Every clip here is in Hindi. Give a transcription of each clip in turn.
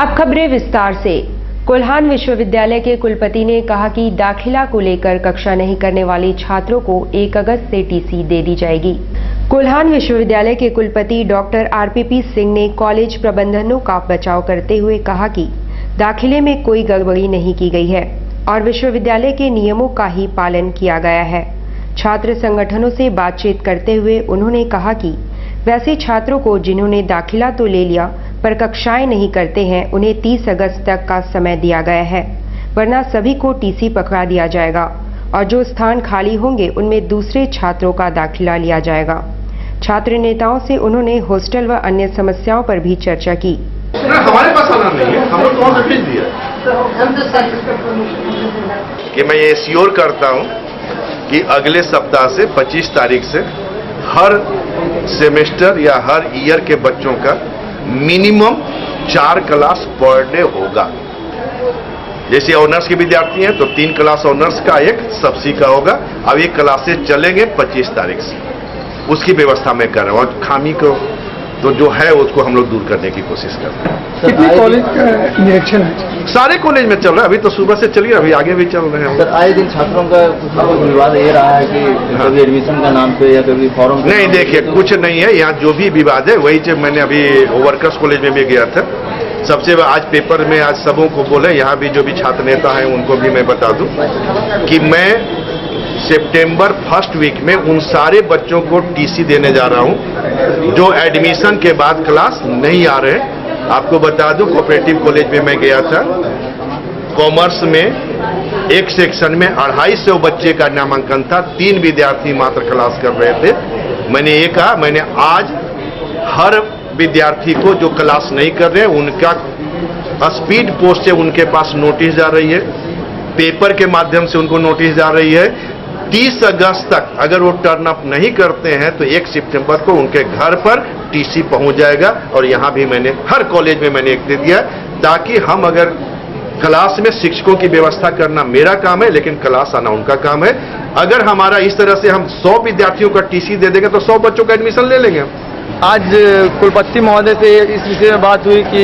अब खबरें विस्तार से। कोल्हान विश्वविद्यालय के कुलपति ने कहा कि दाखिला को लेकर कक्षा नहीं करने वाले छात्रों को 1 अगस्त से टीसी दे दी जाएगी। कोल्हान विश्वविद्यालय के कुलपति डॉक्टर आरपीपी सिंह ने कॉलेज प्रबंधनों का बचाव करते हुए कहा कि दाखिले में कोई गड़बड़ी नहीं की गई है और विश्वविद्यालय के नियमों का ही पालन किया गया है। छात्र संगठनों से बातचीत करते हुए उन्होंने कहा कि वैसे छात्रों को जिन्होंने दाखिला तो ले लिया पर कक्षाएं नहीं करते हैं, उन्हें 30 अगस्त तक का समय दिया गया है, वरना सभी को टीसी पकड़ा दिया जाएगा और जो स्थान खाली होंगे उनमें दूसरे छात्रों का दाखिला लिया जाएगा। छात्र नेताओं से उन्होंने हॉस्टल व अन्य समस्याओं पर भी चर्चा की। हमारे पास आना नहीं है, हम लोग कौन सा भेज दिया कि मैं ये श्योर करता हूं कि अगले सप्ताह से 25 तारीख से हर सेमेस्टर या हर ईयर के बच्चों का मिनिमम 4 क्लास पर डे होगा। जैसे ऑनर्स के विद्यार्थी हैं तो 3 क्लास ऑनर्स का, 1 सबसी का होगा। अब ये क्लासेस चलेंगे 25 तारीख से, उसकी व्यवस्था मैं कर रहा हूँ। और खामी को तो जो है उसको हम लोग दूर करने की कोशिश कर रहे हैं। कितने कॉलेज का निरीक्षण है? सारे कॉलेज में चल रहा है, अभी तो सुबह से चलिए, अभी आगे भी चल रहे हैं। सर, आए दिन छात्रों का कुछ विवाद ये रहा है कि कभी एडमिशन का नाम पे या कभी फॉर्म नहीं, देखिए कुछ नहीं है यहाँ। जो भी विवाद है वही जो मैंने अभी वर्कर्स कॉलेज में भी गया था, सबसे आज पेपर में आज सबों को बोले, यहाँ भी जो भी छात्र नेता है उनको भी मैं बता दूं कि मैं सितंबर फर्स्ट वीक में उन सारे बच्चों को टीसी देने जा रहा हूं जो एडमिशन के बाद क्लास नहीं आ रहे। आपको बता दूं कोऑपरेटिव कॉलेज में मैं गया था, कॉमर्स में एक सेक्शन में 250 बच्चे का नामांकन था, 3 विद्यार्थी मात्र क्लास कर रहे थे। मैंने ये कहा, मैंने आज हर विद्यार्थी को जो क्लास नहीं कर रहे उनका स्पीड पोस्ट से उनके पास नोटिस जा रही है, पेपर के माध्यम से उनको नोटिस जा रही है। 30 अगस्त तक अगर वो टर्न अप नहीं करते हैं तो 1 सितंबर को उनके घर पर टीसी पहुंच जाएगा। और यहां भी मैंने हर कॉलेज में मैंने एक दे दिया, ताकि हम अगर क्लास में शिक्षकों की व्यवस्था करना मेरा काम है, लेकिन क्लास आना उनका काम है। अगर हमारा इस तरह से हम 100 विद्यार्थियों का टीसी दे देंगे तो 100 बच्चों का एडमिशन ले लेंगे। आज कुलपति महोदय से इस विषय में बात हुई कि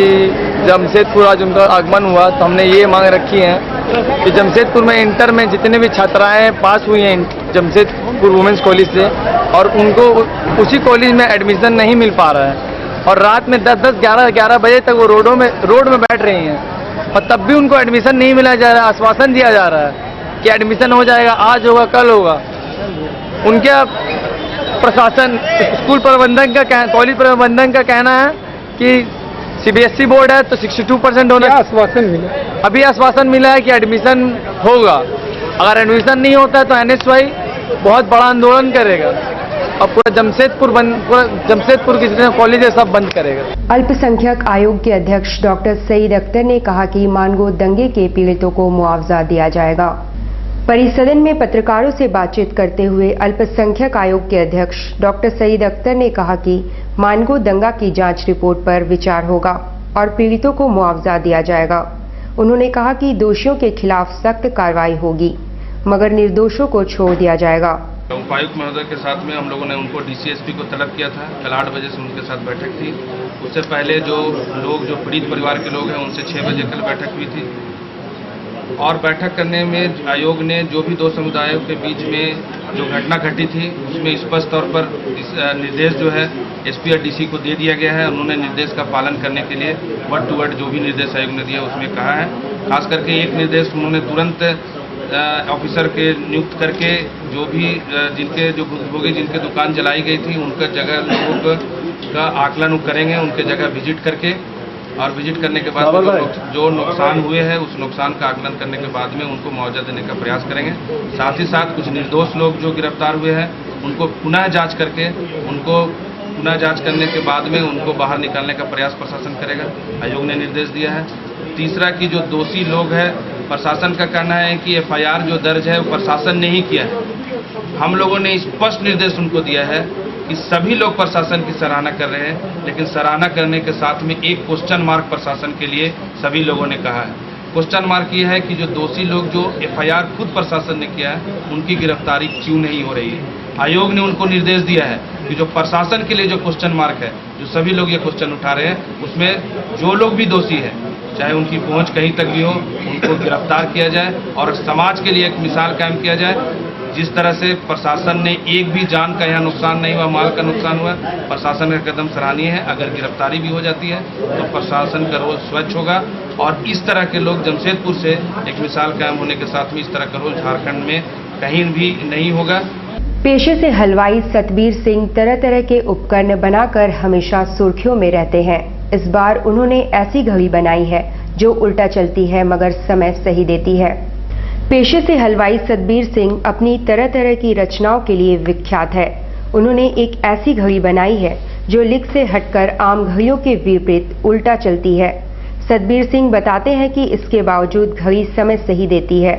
जमशेदपुर आज उनका आगमन हुआ, तो हमने ये मांग रखी है कि जमशेदपुर में इंटर में जितने भी छात्राएं पास हुई हैं जमशेदपुर वुमेंस कॉलेज से और उनको उसी कॉलेज में एडमिशन नहीं मिल पा रहा है और रात में 10-10, 11-11 बजे तक वो रोड में बैठ रही हैं और तब भी उनको एडमिशन नहीं मिला जा रहा। आश्वासन दिया जा रहा है कि एडमिशन हो जाएगा, आज होगा, कल होगा। उनके प्रशासन, स्कूल प्रबंधन का, कॉलेज प्रबंधन का कहना है कि सीबीएसई बोर्ड है तो 62% होना। आश्वासन मिला? अभी आश्वासन मिला है कि एडमिशन होगा। अगर एडमिशन नहीं होता है तो एनएसवाई बहुत बड़ा आंदोलन करेगा और पूरा जमशेदपुर के जितने कॉलेज है सब बंद करेगा। अल्पसंख्यक आयोग के अध्यक्ष डॉक्टर सईद अख्तर ने कहा कि मानगो दंगे के पीड़ितों को मुआवजा दिया जाएगा। परिसदन में पत्रकारों से बातचीत करते हुए अल्पसंख्यक आयोग के अध्यक्ष डॉक्टर सईद अख्तर ने कहा कि मानगो दंगा की जांच रिपोर्ट पर विचार होगा और पीड़ितों को मुआवजा दिया जाएगा। उन्होंने कहा कि दोषियों के खिलाफ सख्त कार्रवाई होगी मगर निर्दोषों को छोड़ दिया जाएगा। उपायुक्त महोदय के साथ में हम लोगों ने उनको डीसीएसपी को तलब किया था। कल 8 बजे से उनके साथ बैठक थी। उससे पहले जो पीड़ित परिवार के लोग हैं उनसे 6 बजे कल बैठक हुई थी और बैठक करने में आयोग ने जो भी 2 समुदायों के बीच में जो घटना घटी थी उसमें स्पष्ट तौर पर निर्देश जो है एसपी और डीसी को दे दिया गया है। उन्होंने निर्देश का पालन करने के लिए वर्ड टू वर्ड जो भी निर्देश आयोग ने दिया उसमें कहा है। खास करके एक निर्देश उन्होंने तुरंत ऑफिसर के नियुक्त करके जो भी जिनके जो भुक्तभोगी जिनके दुकान जलाई गई थी उनका जगह लोगों का आकलन करेंगे, उनके जगह विजिट करके और विजिट करने के बाद जो नुकसान हुए हैं उस नुकसान का आकलन करने के बाद में उनको मुआवजा देने का प्रयास करेंगे। साथ ही साथ कुछ निर्दोष लोग जो गिरफ्तार हुए हैं उनको पुनः जांच करके जांच करने के बाद में उनको बाहर निकालने का प्रयास प्रशासन करेगा, आयोग ने निर्देश दिया है। तीसरा कि जो दोषी लोग हैं प्रशासन का कहना है कि एफआईआर जो दर्ज है वो प्रशासन ने ही किया है। हम लोगों ने स्पष्ट निर्देश उनको दिया है कि सभी लोग प्रशासन की सराहना कर रहे हैं, लेकिन सराहना करने के साथ में एक क्वेश्चन मार्क प्रशासन के लिए सभी लोगों ने कहा है। क्वेश्चन मार्क ये है कि जो दोषी लोग जो FIR खुद प्रशासन ने किया है उनकी गिरफ्तारी क्यों नहीं हो रही है। आयोग ने उनको निर्देश दिया है कि जो प्रशासन के लिए जो क्वेश्चन मार्क है, जो सभी लोग ये क्वेश्चन उठा रहे हैं, उसमें जो लोग भी दोषी है, चाहे उनकी पहुंच कहीं तक भी हो, उनको गिरफ्तार किया जाए और समाज के लिए एक मिसाल कायम किया जाए। जिस तरह से प्रशासन ने एक भी जान का यहाँ नुकसान नहीं हुआ, माल का नुकसान हुआ, प्रशासन का कदम सराहनीय है। अगर गिरफ्तारी भी हो जाती है तो प्रशासन का रोल स्वच्छ होगा और इस तरह के लोग जमशेदपुर से एक मिसाल कायम होने के साथ में इस तरह का रोल झारखंड में कहीं भी नहीं होगा। पेशे से हलवाई सतबीर सिंह तरह तरह के उपकरण बनाकर हमेशा सुर्खियों में रहते हैं। इस बार उन्होंने ऐसी घड़ी बनाई है जो उल्टा चलती है मगर समय सही देती है। पेशे से हलवाई सतबीर सिंह अपनी तरह तरह की रचनाओं के लिए विख्यात है। उन्होंने एक ऐसी घड़ी बनाई है जो लिख से हटकर आम घड़ियों के विपरीत उल्टा चलती है। सतबीर सिंह बताते हैं कि इसके बावजूद घड़ी समय सही देती है।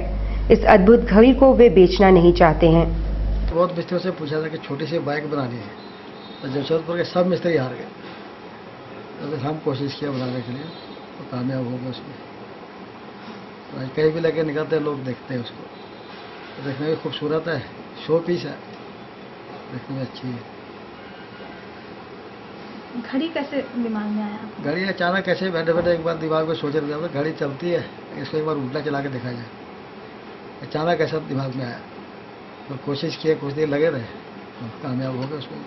इस अद्भुत घड़ी को वे बेचना नहीं चाहते हैं। बहुत मिस्त्रियों से पूछा था कि छोटी सी बाइक बनानी है, तो जमशेदपुर के सब मिस्त्री हार गए। तो हम कोशिश किया बनाने के लिए, तो कामयाब हो गए उसमें। तो आज कहीं भी लगे निकलते हैं, लोग देखते हैं उसको, तो देखने में खूबसूरत है, शो पीस है, देखने में अच्छी है। घड़ी कैसे दिमाग में आया? घड़ी अचानक कैसे बैठे बैठे एक बार दिमाग में सोच रहे थे घड़ी चलती है, इसको एक बार उल्टा चला के देखा जाए। अचानक ऐसा दिमाग में आया, तो कोशिश किए, कुछ देर लगे रहे, तो कामयाब हो गए उसमें।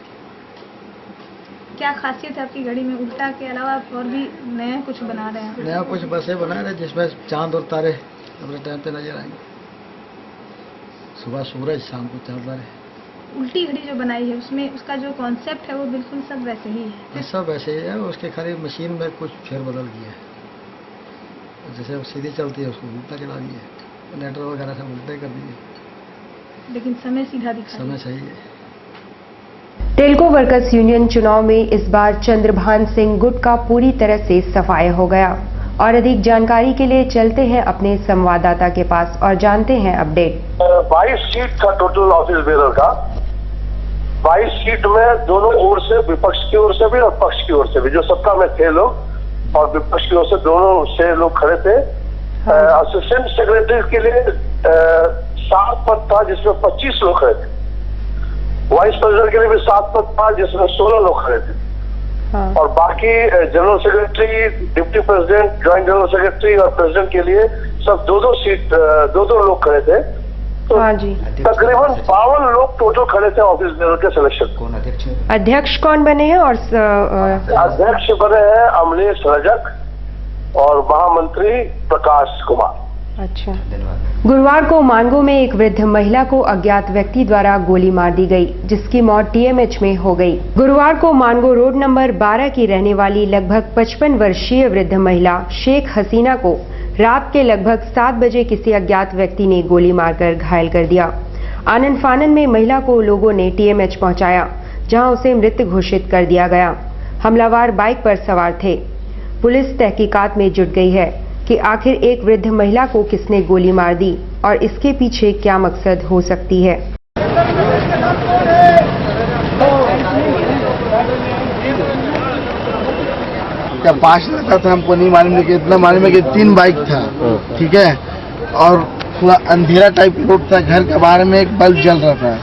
क्या खासियत है आपकी घड़ी में? उल्टा के अलावा और भी नया कुछ बना रहे हैं? नया कुछ बस ये बना रहे जिसमें चांद और तारे अपने टाइम पे नजर आएंगे। सुबह सूरज, शाम को चांद तारे। उल्टी घड़ी जो बनाई है उसमें उसका जो कॉन्सेप्ट है वो बिल्कुल सब वैसे ही है? सब वैसे ही है, उसके खाली मशीन में कुछ फेरबदल किया है। जैसे वो सीधी चलती है उसको उल्टा चला दिया, लेटर वगैरह सब उल्टे कर दिए, लेकिन समय सीधा दिखा। समय सही है। टेल्को वर्कर्स यूनियन चुनाव में इस बार चंद्रभान सिंह गुट का पूरी तरह से सफाया हो गया। और अधिक जानकारी के लिए चलते हैं अपने संवाददाता के पास और जानते हैं अपडेट। 22 सीट था टोटल ऑफिस बेरर का। 22 सीट में दोनों ओर से, विपक्ष की ओर से भी और पक्ष की ओर से भी, जो सत्ता में थे लोग और विपक्ष की ओर से, दोनों से लोग खड़े थे। असिस्टेंट सेक्रेटरी के लिए 7 पद था जिसमें 25 लोग खड़े थे। वाइस प्रेसिडेंट के लिए भी 7 पद था जिसमें 16 लोग खड़े थे। और बाकी general secretary, deputy president, joint general secretary और प्रेसिडेंट के लिए सब 2-2 सीट, 2-2 लोग खड़े थे। तो तकरीबन 52 लोग टोटल खड़े थे ऑफिस बेरर के सिलेक्शन। कौन अध्यक्ष कौन बने हैं? और अध्यक्ष बने हैं अमलेश रजक और महामंत्री प्रकाश कुमार। अच्छा। गुरुवार को मानगो में एक वृद्ध महिला को अज्ञात व्यक्ति द्वारा गोली मार दी गई, जिसकी मौत TMH में हो गई। गुरुवार को मानगो रोड नंबर 12 की रहने वाली लगभग 55 वर्षीय वृद्ध महिला शेख हसीना को रात के लगभग 7 बजे किसी अज्ञात व्यक्ति ने गोली मारकर घायल कर दिया। आनन फानन में महिला को लोगों ने TMH पहुंचाया, जहां उसे मृत घोषित कर दिया गया। हमलावर बाइक पर सवार थे। पुलिस तहकीकात में जुट गई है कि आखिर एक वृद्ध महिला को किसने गोली मार दी और इसके पीछे क्या मकसद हो सकती है। क्या 5 रहता था हमको नहीं मालूम, लेकिन इतना मालूम है कि 3 बाइक था, ठीक है, और पूरा अंधेरा टाइप रोड था। घर के बाहर में एक बल्ब जल रहा था।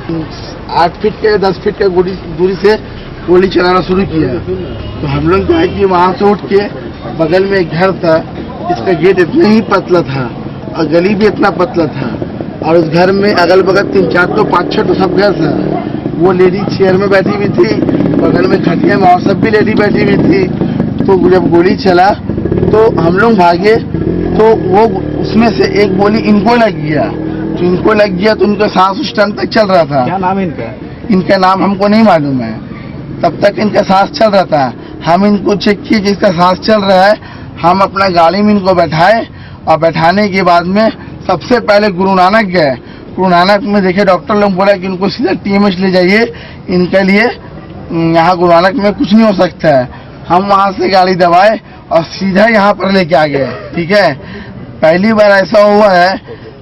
8 फीट के 10 फीट के दूरी से गोली चलाना शुरू किया। तो हम लोग क्या है कि वहाँ से उठ के बगल में एक घर था, इसका गेट इतना ही पतला था और गली भी इतना पतला था, और उस घर में अगल बगल 3-4 तो 5-6 तो सब घर था। वो लेडी चेयर में बैठी हुई थी, बगल में खटिया में और सब भी लेडी बैठी हुई थी। तो जब गोली चला तो हम लोग भागे, तो वो उसमें से एक गोली इनको लग गया। तो इनको लग गया तो उनका सांस उस टाइम तक चल रहा था। क्या नाम है इनका? इनका नाम हमको नहीं मालूम है। तब तक इनका सांस चल रहा था। हम इनको चेक किए कि इसका सांस चल रहा है। हम अपना गाड़ी में इनको बैठाए और बैठाने के बाद में सबसे पहले गुरु नानक गए। गुरु नानक में देखे डॉक्टर लोग बोला कि इनको सीधा TMH ले जाइए, इनके लिए यहाँ गुरु नानक में कुछ नहीं हो सकता है। हम वहाँ से गाड़ी दबाए और सीधा यहाँ पर लेके आ गए, ठीक है। पहली बार ऐसा हुआ है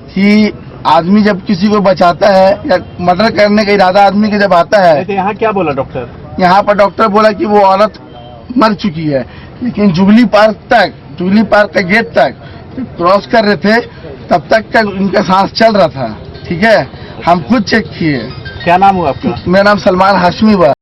कि आदमी जब किसी को बचाता है या मर्डर करने का इरादा आदमी के जब आता है। तो यहाँ क्या बोला डॉक्टर? यहाँ पर डॉक्टर बोला कि वो औरत मर चुकी है, लेकिन जुबली पार्क का गेट तक क्रॉस कर रहे थे तब तक का उनका सांस चल रहा था। ठीक है, हम खुद चेक किए। क्या नाम हुआ आपका? मेरा नाम सलमान हाशमी हुआ।